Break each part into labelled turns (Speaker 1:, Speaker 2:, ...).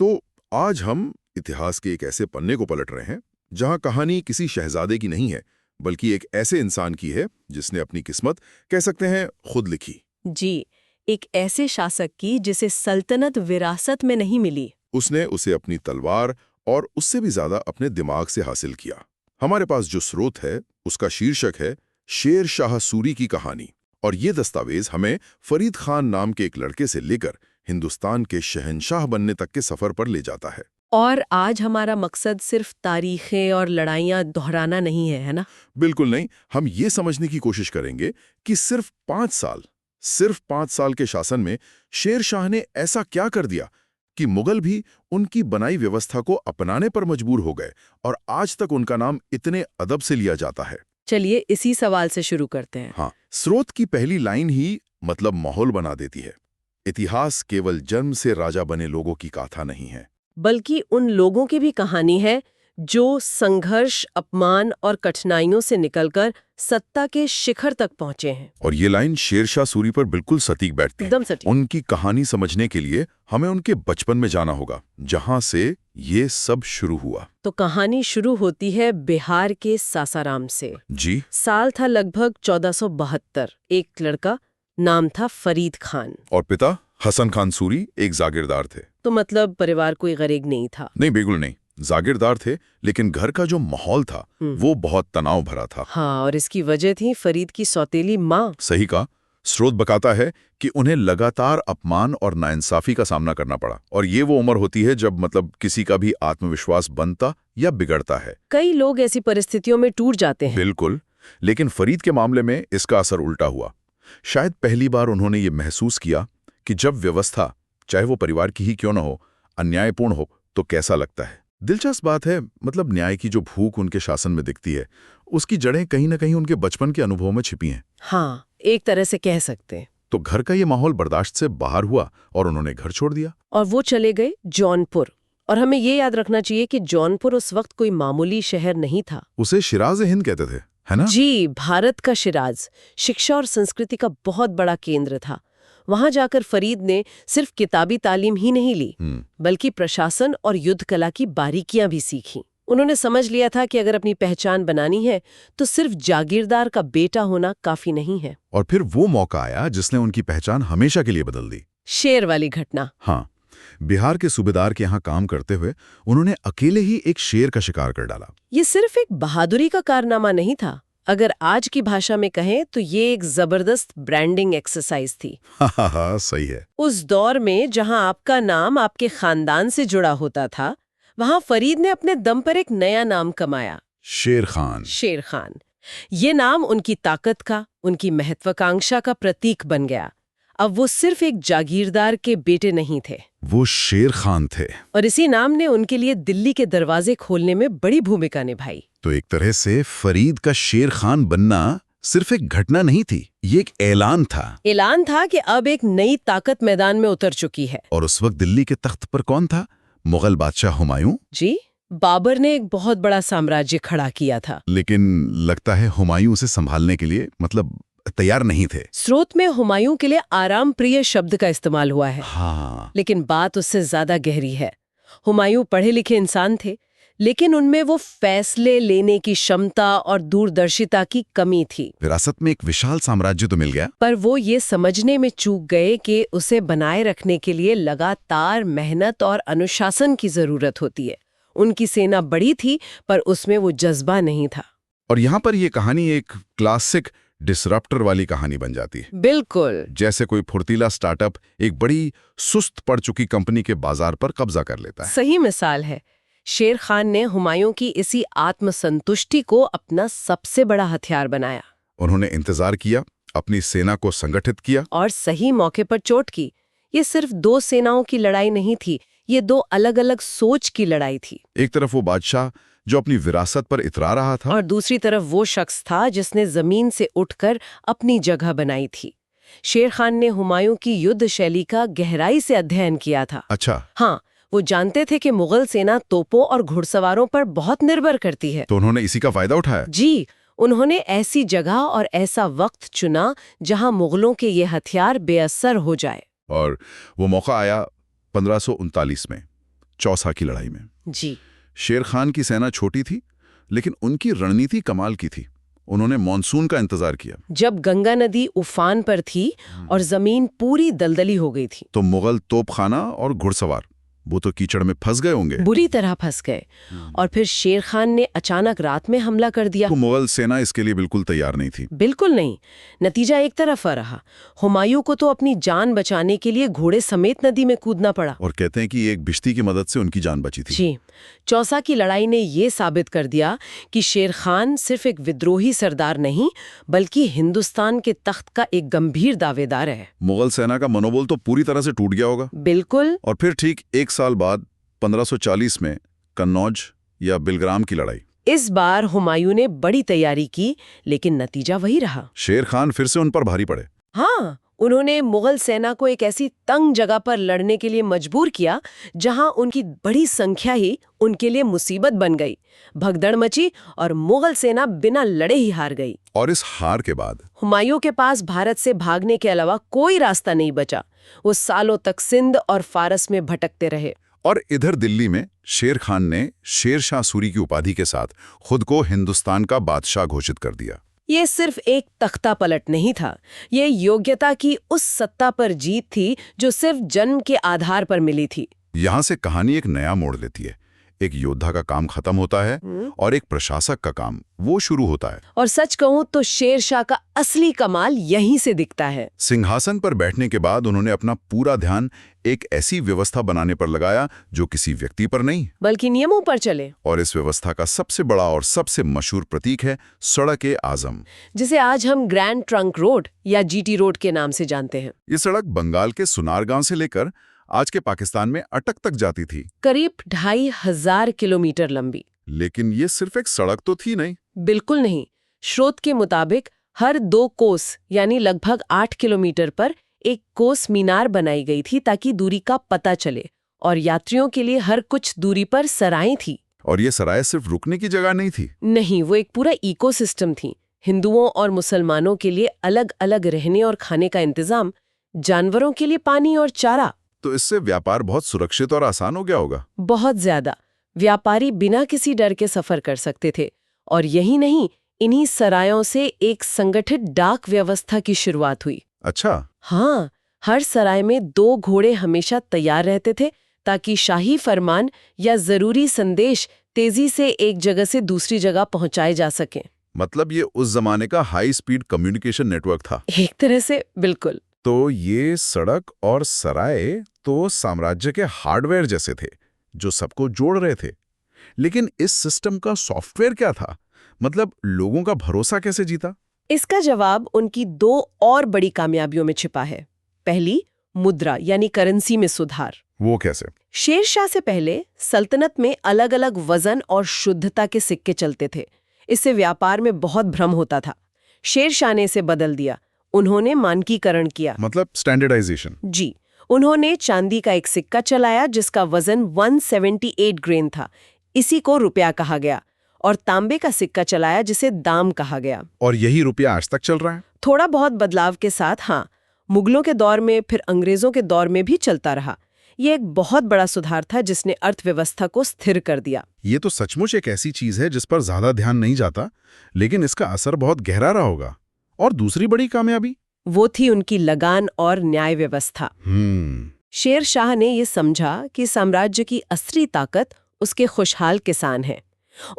Speaker 1: तो आज हम इतिहास के एक ऐसे पन्ने को पलट रहे हैं जहां कहानी किसी शहजादे की नहीं है, बल्कि एक ऐसे इंसान की है जिसने अपनी किस्मत, कह सकते हैं, खुद लिखी।
Speaker 2: जी, एक ऐसे शासक की जिसे सल्तनत विरासत में नहीं मिली।
Speaker 1: उसने उसे अपनी तलवार और उससे भी ज्यादा अपने दिमाग से हासिल किया। हमारे पास जो स्रोत है उसका शीर्षक है शेर शाह सूरी की कहानी, और ये दस्तावेज हमें फरीद खान नाम के एक लड़के से लेकर हिंदुस्तान के शहंशाह बनने तक के सफर पर ले जाता है।
Speaker 2: और आज हमारा मकसद सिर्फ तारीखें और लड़ाइयाँ दोहराना नहीं है, है ना?
Speaker 1: बिल्कुल नहीं, हम ये समझने की कोशिश करेंगे कि सिर्फ 5 साल के शासन में शेर शाह ने ऐसा क्या कर दिया कि मुगल भी उनकी बनाई व्यवस्था को अपनाने पर मजबूर हो गए और आज तक उनका नाम इतने अदब से लिया जाता है।
Speaker 2: चलिए इसी सवाल से शुरू करते हैं।
Speaker 1: हाँ, स्रोत की पहली लाइन ही मतलब माहौल बना देती है। इतिहास केवल जन्म से राजा बने लोगों की गाथा नहीं है,
Speaker 2: बल्कि उन लोगों की भी कहानी है जो संघर्ष, अपमान और कठिनाइयों से निकलकर सत्ता के शिखर तक पहुंचे हैं।
Speaker 1: और ये लाइन शेरशाह सूरी पर बिल्कुल सटीक बैठती है।
Speaker 2: एकदम सटीक।
Speaker 1: उनकी कहानी समझने के लिए हमें उनके बचपन में जाना होगा, जहां से ये सब शुरू हुआ।
Speaker 2: तो कहानी शुरू होती है बिहार के सासाराम से।
Speaker 1: जी।
Speaker 2: साल था लगभग 1472। एक लड़का, नाम था फरीद खान।
Speaker 1: और पिता हसन खान सूरी एक जागीरदार थे।
Speaker 2: तो मतलब परिवार कोई गरीब नहीं था।
Speaker 1: नहीं, बिल्कुल नहीं, जागीरदार थे, लेकिन घर का जो माहौल था वो बहुत तनाव भरा था।
Speaker 2: हाँ, और इसकी वजह थी फरीद की सौतेली माँ।
Speaker 1: सही कहा। स्रोत बताता है कि उन्हें लगातार अपमान और नाइंसाफी का सामना करना पड़ा, और ये वो उम्र होती है जब मतलब किसी का भी आत्मविश्वास बनता या बिगड़ता है।
Speaker 2: कई लोग ऐसी परिस्थितियों में टूट जाते हैं।
Speaker 1: बिल्कुल, लेकिन फरीद के मामले में इसका असर उल्टा हुआ। शायद पहली बार उन्होंने ये महसूस किया कि जब व्यवस्था, चाहे वो परिवार की ही क्यों न हो, अन्यायपूर्ण हो तो कैसा लगता है। दिलचस्प बात है, मतलब न्याय की जो भूख उनके शासन में दिखती है, उसकी जड़ें कहीं न कहीं उनके बचपन के अनुभव में छिपी हैं।
Speaker 2: हाँ, एक तरह से कह सकते हैं।
Speaker 1: तो घर का ये माहौल बर्दाश्त से बाहर हुआ और उन्होंने घर छोड़ दिया।
Speaker 2: और वो चले गए जौनपुर। और हमें ये याद रखना चाहिए कि जौनपुर उस वक्त कोई मामूली शहर नहीं था।
Speaker 1: उसे शिराज हिंद कहते थे, है ना?
Speaker 2: जी, भारत का शिराज, शिक्षा और संस्कृति का बहुत बड़ा केंद्र था। वहां जाकर फरीद ने सिर्फ किताबी तालीम ही नहीं ली, बल्कि प्रशासन और युद्ध कला की बारीकियां भी सीखी। उन्होंने समझ लिया था कि अगर अपनी पहचान बनानी है तो सिर्फ जागीरदार का बेटा होना काफी नहीं है।
Speaker 1: और फिर वो मौका आया जिसने उनकी पहचान हमेशा के लिए बदल दी।
Speaker 2: शेर वाली घटना।
Speaker 1: हाँ, बिहार के सूबेदार के यहाँ काम करते हुए उन्होंने अकेले ही एक शेर का शिकार कर डाला।
Speaker 2: ये सिर्फ एक बहादुरी का कारनामा नहीं था, अगर आज की भाषा में कहें तो ये एक जबरदस्त ब्रांडिंग एक्सरसाइज थी।
Speaker 1: हाँ, सही है।
Speaker 2: उस दौर में जहां आपका नाम आपके खानदान से जुड़ा होता था, वहां फरीद ने अपने दम पर एक नया नाम कमाया,
Speaker 1: शेर खान।
Speaker 2: शेर खान। ये नाम उनकी ताकत का, उनकी महत्वाकांक्षा का प्रतीक बन गया। अब वो सिर्फ एक जागीरदार के बेटे नहीं थे,
Speaker 1: वो शेर खान थे।
Speaker 2: और इसी नाम ने उनके लिए दिल्ली के दरवाजे खोलने में बड़ी भूमिका निभाई।
Speaker 1: तो एक तरह से फरीद का शेर खान बनना सिर्फ एक घटना नहीं थी, ये एक ऐलान था।
Speaker 2: ऐलान था कि अब एक नई ताकत मैदान में उतर चुकी है।
Speaker 1: और उस वक्त दिल्ली के तख्त पर कौन था? मुगल बादशाह हुमायूं।
Speaker 2: जी, बाबर ने एक बहुत बड़ा साम्राज्य खड़ा किया था।
Speaker 1: लेकिन लगता है हुमायूं उसे संभालने के लिए मतलब तैयार नहीं थे।
Speaker 2: स्रोत में हुमायूं के लिए आराम प्रिय शब्द का इस्तेमाल हुआ है।
Speaker 1: हाँ।
Speaker 2: लेकिन बात उससे ज्यादा गहरी है। हुमायूं पढ़े लिखे इंसान थे, लेकिन उनमें वो फैसले लेने की क्षमता और दूरदर्शिता की कमी थी।
Speaker 1: विरासत में एक विशाल साम्राज्य तो मिल गया,
Speaker 2: पर वो ये समझने में चूक गए कि उसे बनाए रखने के लिए लगातार मेहनत और अनुशासन की जरूरत होती है। उनकी सेना बड़ी थी, पर उसमें वो जज्बा नहीं था।
Speaker 1: और यहाँ पर ये कहानी एक क्लासिक डिसरप्टर वाली कहानी बन जाती है।
Speaker 2: बिल्कुल,
Speaker 1: जैसे कोई फुर्तीला स्टार्टअप एक बड़ी सुस्त पड़ चुकी कंपनी के बाजार पर कब्जा कर लेता है।
Speaker 2: सही मिसाल है। शेर खान ने हुमायूं की इसी आत्मसंतुष्टि को अपना सबसे बड़ा हथियार बनाया।
Speaker 1: उन्होंने इंतजार किया, अपनी सेना को संगठित किया,
Speaker 2: और सही मौके पर चोट की। ये सिर्फ दो सेनाओं की लड़ाई नहीं थी, ये दो अलग अलग सोच की लड़ाई थी।
Speaker 1: एक तरफ वो बादशाह जो अपनी विरासत पर इतरा रहा था,
Speaker 2: और दूसरी तरफ वो शख्स था जिसने जमीन से उठकर अपनी जगह बनाई थी। शेर खान ने हुमायूं की युद्ध शैली का गहराई से अध्ययन किया था।
Speaker 1: अच्छा।
Speaker 2: हाँ, वो जानते थे कि मुगल सेना तोपों और घुड़सवारों पर बहुत निर्भर करती है।
Speaker 1: तो उन्होंने इसी का फायदा उठाया।
Speaker 2: जी, उन्होंने ऐसी जगह और ऐसा वक्त चुना जहां मुगलों के ये हथियार बेअसर हो जाए।
Speaker 1: और वो मौका आया 1539 में, चौसा की लड़ाई में।
Speaker 2: जी।
Speaker 1: शेर खान की सेना छोटी थी, लेकिन उनकी रणनीति कमाल की थी। उन्होंने मॉनसून का इंतजार किया।
Speaker 2: जब गंगा नदी उफान पर थी और जमीन पूरी दलदली हो गई थी,
Speaker 1: तो मुगल तोपखाना और घुड़सवार वो तो कीचड़ में फंस गए होंगे।
Speaker 2: बुरी तरह फंस गए। और फिर शेर खान ने अचानक रात में हमला कर दिया।
Speaker 1: तो मुगल सेना इसके लिए बिल्कुल तैयार नहीं थी।
Speaker 2: बिल्कुल नहीं। नतीजा एक तरफा रहा। हुमायूं को तो अपनी जान बचाने के लिए घोड़े समेत नदी में कूदना पड़ा।
Speaker 1: और कहते हैं कि एक भिश्ती की मदद से उनकी जान बची थी।
Speaker 2: जी। चौसा की लड़ाई ने ये साबित कर दिया कि शेर खान सिर्फ एक विद्रोही सरदार नहीं, बल्कि हिंदुस्तान के तख्त का एक गंभीर दावेदार है।
Speaker 1: मुगल सेना का मनोबल तो पूरी तरह से टूट गया होगा।
Speaker 2: बिल्कुल।
Speaker 1: और फिर ठीक 1 साल बाद 1540 में कन्नौज या बिलग्राम की लड़ाई।
Speaker 2: इस बार हुमायूं ने बड़ी तैयारी की, लेकिन नतीजा वही रहा।
Speaker 1: शेर खान फिर से उन पर भारी पड़े।
Speaker 2: हाँ, उन्होंने मुगल सेना को एक ऐसी तंग जगह पर लड़ने के लिए मजबूर किया जहां उनकी बड़ी संख्या ही उनके लिए मुसीबत बन गई। भगदड़ मची और मुगल सेना बिना लड़े ही हार गई।
Speaker 1: और इस हार के बाद
Speaker 2: हुमायूं के पास भारत से भागने के अलावा कोई रास्ता नहीं बचा। वो सालों तक सिंध और फारस में भटकते रहे।
Speaker 1: और इधर दिल्ली में शेर खान ने शेर शाह सूरी की उपाधि के साथ खुद को हिंदुस्तान का बादशाह घोषित कर दिया।
Speaker 2: ये सिर्फ एक तख्ता पलट नहीं था, ये योग्यता की उस सत्ता पर जीत थी जो सिर्फ जन्म के आधार पर मिली थी।
Speaker 1: यहां से कहानी एक नया मोड़ लेती है। एक योद्धा का काम खत्म होता है और एक प्रशासक का काम वो शुरू होता है।
Speaker 2: और सच कहूं तो शेर शाह का असली कमाल यहीं से दिखता है।
Speaker 1: सिंहासन पर बैठने के बाद उन्होंने अपना पूरा ध्यान एक ऐसी व्यवस्था बनाने पर लगाया जो किसी व्यक्ति पर नहीं,
Speaker 2: बल्कि नियमों पर चले।
Speaker 1: और इस व्यवस्था का सबसे बड़ा और सबसे मशहूर प्रतीक है सड़क-ए-आज़म,
Speaker 2: जिसे आज हम ग्रैंड ट्रंक रोड या जीटी रोड के नाम से जानते हैं।
Speaker 1: ये सड़क बंगाल के सुनारगांव से लेकर आज के पाकिस्तान में अटक तक जाती थी।
Speaker 2: करीब 2500 किलोमीटर लंबी।
Speaker 1: लेकिन ये सिर्फ एक सड़क तो थी नहीं।
Speaker 2: बिल्कुल नहीं। स्रोत के मुताबिक हर 2 कोस यानी लगभग 8 किलोमीटर पर एक कोस मीनार बनाई गई थी ताकि दूरी का पता चले, और यात्रियों के लिए हर कुछ दूरी पर सराएं थी।
Speaker 1: और ये सराय सिर्फ रुकने की जगह नहीं थी।
Speaker 2: नहीं, वो एक पूरा इकोसिस्टम थी। हिंदुओं और मुसलमानों के लिए अलग अलग रहने और खाने का इंतजाम, जानवरों के लिए पानी और चारा।
Speaker 1: तो इससे व्यापार बहुत सुरक्षित और आसान हो गया होगा।
Speaker 2: बहुत ज्यादा। व्यापारी बिना किसी डर के सफर कर सकते थे। और यही नहीं, इन्हीं सरायों से एक संगठित डाक व्यवस्था की शुरुआत हुई।
Speaker 1: अच्छा।
Speaker 2: हाँ, हर सराय में 2 घोड़े हमेशा तैयार रहते थे ताकि शाही फरमान या जरूरी संदेश तेजी से एक जगह से दूसरी जगह पहुंचाए जा सकें।
Speaker 1: मतलब ये उस जमाने का हाई स्पीड कम्युनिकेशन नेटवर्क था।
Speaker 2: एक तरह से बिल्कुल।
Speaker 1: तो ये सड़क और सराय तो साम्राज्य के हार्डवेयर जैसे थे जो सबको जोड़ रहे थे। लेकिन इस सिस्टम का सॉफ्टवेयर क्या था? मतलब लोगों का भरोसा कैसे जीता?
Speaker 2: इसका जवाब उनकी 2 और बड़ी कामयाबियों में छिपा है। पहली, मुद्रा यानी करेंसी में सुधार।
Speaker 1: वो कैसे?
Speaker 2: शेर शाह से पहले सल्तनत में अलग अलग वजन और शुद्धता के सिक्के चलते थे। इससे व्यापार में बहुत भ्रम होता था। शेर शाह ने इसे बदल दिया। उन्होंने मानकीकरण किया।
Speaker 1: मतलब स्टैंडर्डाइजेशन।
Speaker 2: जी। उन्होंने चांदी का एक सिक्का चलाया जिसका वजन 178 ग्रेन था। इसी को रुपया कहा गया। और तांबे का सिक्का चलाया जिसे दाम कहा गया।
Speaker 1: और यही रुपया आज तक चल रहा है?
Speaker 2: थोड़ा बहुत बदलाव के साथ, हाँ। मुगलों के दौर में, फिर अंग्रेजों के दौर में भी चलता रहा। ये एक बहुत बड़ा सुधार था जिसने अर्थव्यवस्था को स्थिर कर दिया।
Speaker 1: ये तो सचमुच एक ऐसी चीज है जिस पर ज्यादा ध्यान नहीं जाता, लेकिन इसका असर बहुत गहरा रहा होगा। और दूसरी बड़ी कामयाबी?
Speaker 2: वो थी उनकी लगान और न्याय व्यवस्था। शेर शाह ने ये समझा कि साम्राज्य की असली ताकत उसके खुशहाल किसान हैं।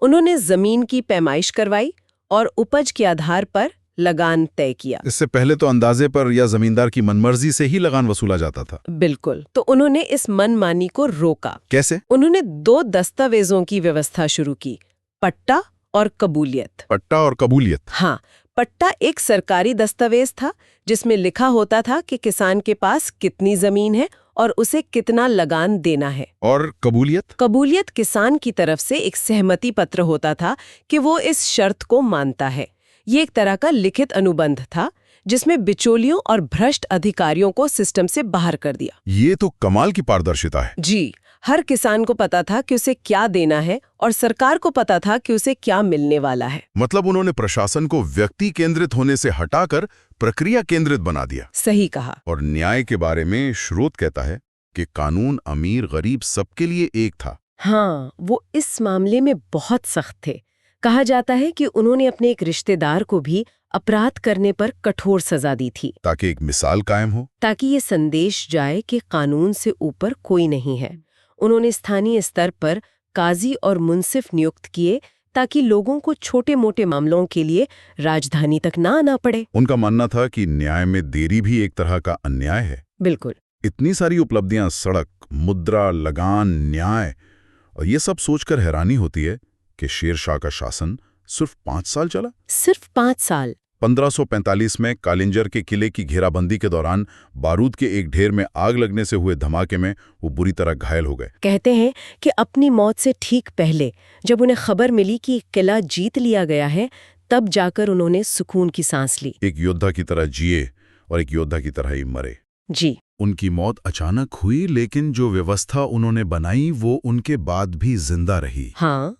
Speaker 2: उन्होंने जमीन की पैमाइश करवाई और उपज के आधार पर लगान तय किया।
Speaker 1: इससे पहले तो अंदाजे पर या जमींदार की मनमर्जी से ही लगान वसूला जाता था।
Speaker 2: बिल्कुल। तो उन्होंने इस मनमानी को रोका।
Speaker 1: कैसे?
Speaker 2: उन्होंने 2 दस्तावेजों की व्यवस्था शुरू की, पट्टा और कबूलियत।
Speaker 1: पट्टा और कबूलियत?
Speaker 2: हाँ। पट्टा एक सरकारी दस्तावेज था जिसमें लिखा होता था कि किसान के पास कितनी जमीन है और उसे कितना लगान देना है।
Speaker 1: और कबूलियत?
Speaker 2: कबूलियत किसान की तरफ से एक सहमति पत्र होता था कि वो इस शर्त को मानता है। ये एक तरह का लिखित अनुबंध था जिसमें बिचौलियों और भ्रष्ट अधिकारियों को सिस्टम से बाहर कर दिया।
Speaker 1: ये तो कमाल की पारदर्शिता है।
Speaker 2: जी। हर किसान को पता था कि उसे क्या देना है और सरकार को पता था कि उसे क्या मिलने वाला है।
Speaker 1: मतलब उन्होंने प्रशासन को व्यक्ति केंद्रित होने से हटाकर प्रक्रिया केंद्रित बना दिया।
Speaker 2: सही कहा।
Speaker 1: और न्याय के बारे में स्रोत कहता है कि कानून अमीर गरीब सबके लिए एक था।
Speaker 2: हाँ, वो इस मामले में बहुत सख्त थे। कहा जाता है कि उन्होंने अपने एक रिश्तेदार को भी अपराध करने पर कठोर सजा दी थी,
Speaker 1: ताकि एक मिसाल कायम हो।
Speaker 2: ताकि ये संदेश जाए कि कानून से ऊपर कोई नहीं है। उन्होंने स्थानीय स्तर पर काजी और मुंसिफ नियुक्त किए ताकि लोगों को छोटे मोटे मामलों के लिए राजधानी तक ना आना पड़े।
Speaker 1: उनका मानना था कि न्याय में देरी भी एक तरह का अन्याय है।
Speaker 2: बिल्कुल।
Speaker 1: इतनी सारी उपलब्धियां, सड़क, मुद्रा, लगान, न्याय, और ये सब सोचकर हैरानी होती है कि शेर शाह का शासन सिर्फ 5 साल चला।
Speaker 2: सिर्फ 5 साल।
Speaker 1: 1545 में कालिंजर के किले की घेराबंदी के दौरान बारूद के एक ढेर में आग लगने से हुए धमाके में वो बुरी तरह घायल हो गए।
Speaker 2: कहते हैं कि अपनी मौत से ठीक पहले जब उन्हें खबर मिली कि किला जीत लिया गया है, तब जाकर उन्होंने सुकून की सांस ली।
Speaker 1: एक योद्धा की तरह जिए और एक योद्धा की तरह ही मरे।
Speaker 2: जी।
Speaker 1: उनकी मौत अचानक हुई, लेकिन जो व्यवस्था उन्होंने बनाई वो उनके बाद भी जिंदा रही।
Speaker 2: हाँ।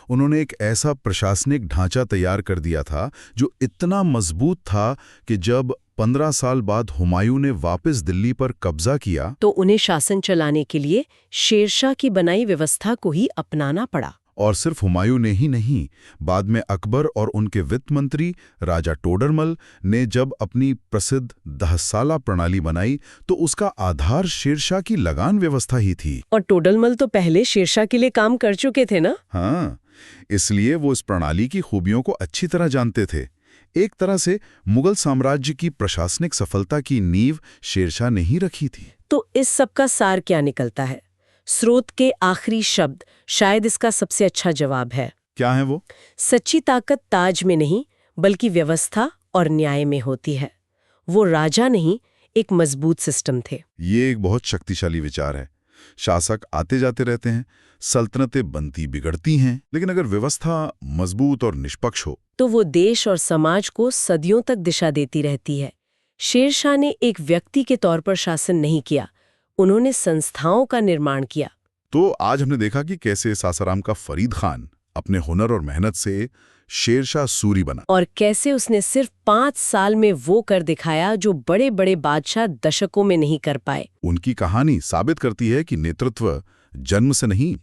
Speaker 1: उन्होंने एक ऐसा प्रशासनिक ढांचा तैयार कर दिया था जो इतना मजबूत था कि जब 15 साल बाद हुमायूं ने वापस दिल्ली पर कब्जा किया
Speaker 2: तो उन्हें शासन चलाने के लिए शेरशाह की बनाई व्यवस्था को ही अपनाना पड़ा।
Speaker 1: और सिर्फ हुमायूं ने ही नहीं, बाद में अकबर और उनके वित्त मंत्री राजा टोडरमल ने जब अपनी प्रसिद्ध 10 साला प्रणाली बनाई तो उसका आधार शेरशाह की लगान व्यवस्था ही थी।
Speaker 2: और टोडरमल तो पहले शेरशाह के लिए काम कर चुके थे ना?
Speaker 1: हाँ, इसलिए वो इस प्रणाली की खूबियों को अच्छी तरह जानते थे। एक तरह से मुगल साम्राज्य की प्रशासनिक सफलता की नींव शेरशाह ने ही रखी थी।
Speaker 2: तो इस सब का सार क्या निकलता है? स्रोत के आखिरी शब्द शायद इसका सबसे अच्छा जवाब है।
Speaker 1: क्या है वो?
Speaker 2: सच्ची ताकत ताज में नहीं, बल्कि व्यवस्था और न्याय में होती है। वो राजा नहीं, एक मजबूत सिस्टम थे।
Speaker 1: ये एक बहुत शक्तिशाली विचार है। शासक आते जाते रहते हैं, सल्तनतें बनती बिगड़ती हैं, लेकिन अगर व्यवस्था मजबूत और निष्पक्ष हो
Speaker 2: तो वो देश और समाज को सदियों तक दिशा देती रहती है। शेरशाह ने एक व्यक्ति के तौर पर शासन नहीं किया, उन्होंने संस्थाओं का निर्माण किया।
Speaker 1: तो आज हमने देखा कि कैसे सासाराम का फरीद खान अपने हुनर और मेहनत से शेरशाह सूरी बना,
Speaker 2: और कैसे उसने सिर्फ 5 साल में वो कर दिखाया जो बड़े बड़े बादशाह दशकों में नहीं कर पाए।
Speaker 1: उनकी कहानी साबित करती है कि नेतृत्व जन्म से नहीं,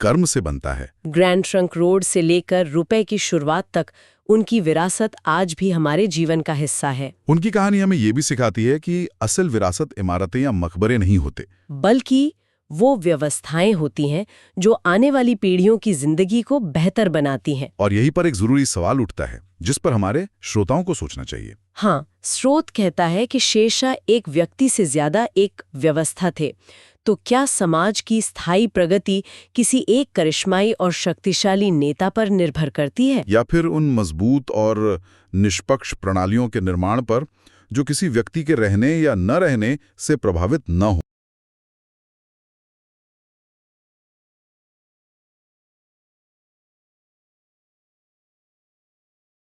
Speaker 1: कर्म से बनता है।
Speaker 2: ग्रैंड ट्रंक रोड से लेकर रुपए की शुरुआत तक उनकी विरासत आज भी हमारे जीवन का हिस्सा है।
Speaker 1: उनकी कहानी हमें ये भी सिखाती है कि असल विरासत इमारतें या मकबरे नहीं होते,
Speaker 2: बल्कि वो व्यवस्थाएं होती हैं जो आने वाली पीढ़ियों की जिंदगी को बेहतर बनाती हैं।
Speaker 1: और यहीं पर एक जरूरी सवाल उठता है जिस पर हमारे श्रोताओं को सोचना चाहिए।
Speaker 2: हाँ, स्रोत कहता है कि शेरशाह एक व्यक्ति से ज्यादा एक व्यवस्था थे। तो क्या समाज की स्थायी प्रगति किसी एक करिश्माई और शक्तिशाली नेता पर निर्भर करती है,
Speaker 1: या फिर उन मजबूत और निष्पक्ष प्रणालियों के निर्माण पर जो किसी व्यक्ति के रहने या न रहने से प्रभावित न हो?